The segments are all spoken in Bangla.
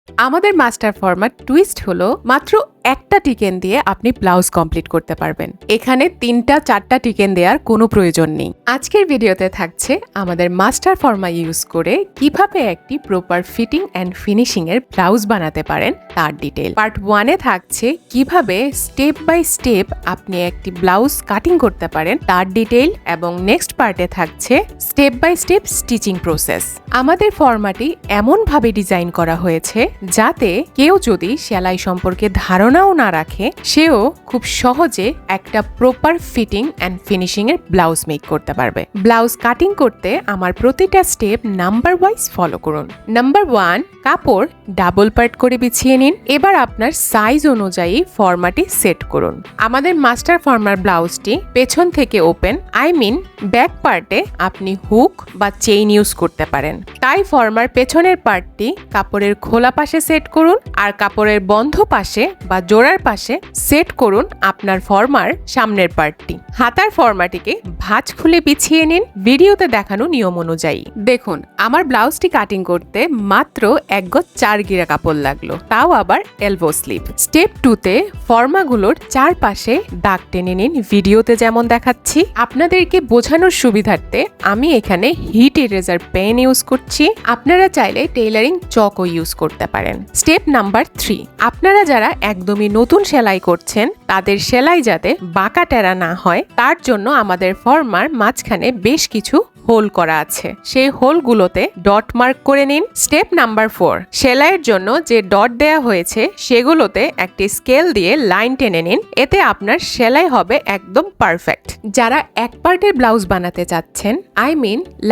আমাদের মাস্টার ফরম্যাট টুইস্ট হলো মাত্র একটা টিকেন দিয়ে আপনি ব্লাউজ কমপ্লিট করতে পারবেন। এখানে 3-4টা টিকেন দেওয়ার কোনো প্রয়োজন নেই। আজকের ভিডিওতে থাকছে আমাদের মাস্টার ফর্মা ইউজ করে কিভাবে একটি প্রপার ফিটিং অ্যান্ড ফিনিশিং এর ব্লাউজ বানাতে পারেন তার ডিটেল। পার্ট 1-এ থাকছে কিভাবে স্টেপ বাই স্টেপ আপনি একটি ব্লাউজ কাটিং করতে পারেন তার ডিটেল, এবং নেক্সট পার্টে থাকছে step by step stitching process. আমাদের ফরম্যাটটি এমনভাবে ডিজাইন করা হয়েছে যাতে কেউ যদি সেলাই সম্পর্কে ধারণাও না রাখে সেও খুব সহজে একটা প্রপার ফিটিং অ্যান্ড ফিনিশিং এর ব্লাউজ মেক করতে পারবে। ব্লাউজ কাটিং করতে আমার প্রতিটা স্টেপ নাম্বার ওয়াইজ ফলো করুন। নাম্বার 1, কাপড় ডাবল পার্ট করে বিছিয়ে নিন। এবার আপনার সাইজ অনুযায়ী ফরম্যাটটি সেট করুন। আমাদের মাস্টার ফর্মার ব্লাউজটি পেছন থেকে ওপেন, ব্যাক পার্টে আপনি হুক বা চেইন ইউজ করতে পারেন। তাই ফর্মার পেছনের পার্টটি কাপড়ের খোলা পাশে সেট করুন, আর কাপড়ের বন্ধ পাশে বা জোড়ার পাশে সেট করুন আপনার ফর্মার সামনের পার্টটি। হাতার ফর্মাটিকে ভাঁজ খুলে বিছিয়ে নিন ভিডিওতে দেখানো নিয়ম অনুযায়ী। দেখুন, আমার ব্লাউজটি কাটিং করতে মাত্র 1 গজ 4 গিরা কাপড় লাগলো, তাও আবার এলবো স্লিভ। স্টেপ 2-তে ফর্মাগুলোর চারপাশে দাগ টেনে নিন ভিডিওতে যেমন দেখাচ্ছি। আপনাদেরকে বোঝানোর সুবিধার্থে আমি এখানে হিট ইরেজার পেন ইউজ করছি। আপনারা চাইলে টেইলারিং চকও ইউজ করতে পারেন। স্টেপ নাম্বার 3, আপনারা যারা একদমই নতুন সেলাই করছেন তাদের সেলাই যাতে বাঁকা টেরা না হয় তার জন্য আমাদের ফর্মার মাঝখানে বেশ কিছু হোল করা আছে, সেই হোলগুলোতে ডট মার্ক করে নিন। স্টেপ নাম্বার 4, সেলাইয়ের জন্য যে ডট দেয়া হয়েছে সেগুলোতে একটি স্কেল দিয়ে লাইন টেনে নিন, এতে আপনার সেলাই হবে একদম পারফেক্ট। যারা এক পার্টের ব্লাউজ বানাতে চাচ্ছেন,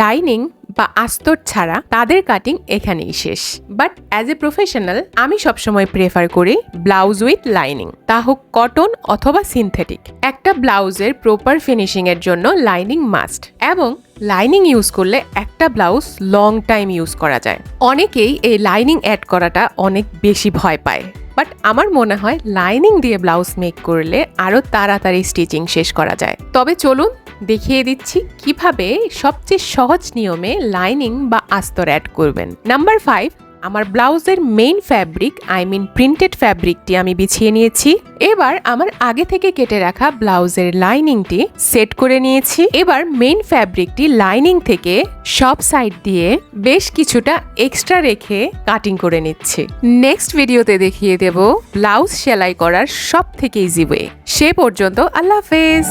লাইনিং বা আস্তর ছাড়া, তাদের কাটিং এখানেই শেষ। বাট অ্যাজ এ প্রফেশনাল আমি সবসময় প্রেফার করি ব্লাউজ উইথ লাইনিং, তা হোক কটন অথবা সিনথেটিক। একটা ব্লাউজের প্রপার ফিনিশিং এর জন্য লাইনিং মাস্ট, এবং লাইনিং ইউজ করলে একটা ব্লাউজ লং টাইম ইউজ করা যায়। অনেকেই এই লাইনিং অ্যাড করাটা অনেক বেশি ভয় পায়, বাট আমার মনে হয় লাইনিং দিয়ে ব্লাউজ মেক করলে আরো তাড়াতাড়ি স্টিচিং শেষ করা যায়। তবে চলুন দেখিয়ে দিচ্ছি কিভাবে সবচেয়ে সহজ নিয়মে লাইনিং বা আস্তর অ্যাড করবেন। নাম্বার 5, আমার ব্লাউজের মেইন ফ্যাব্রিক প্রিন্টেড ফ্যাব্রিকটি আমি বিছিয়ে নিয়েছি। এবার আমার আগে থেকে কেটে রাখা ব্লাউজের লাইনিংটি সেট করে নিয়েছি। এবার মেইন ফ্যাব্রিকটি লাইনিং থেকে সব সাইড দিয়ে বেশ কিছুটা এক্সট্রা রেখে কাটিং করে নিচ্ছি। নেক্সট ভিডিওতে দেখিয়ে দেব ব্লাউজ সেলাই করার সব থেকে ইজি ওয়ে। সে পর্যন্ত আল্লাহ হাফেজ।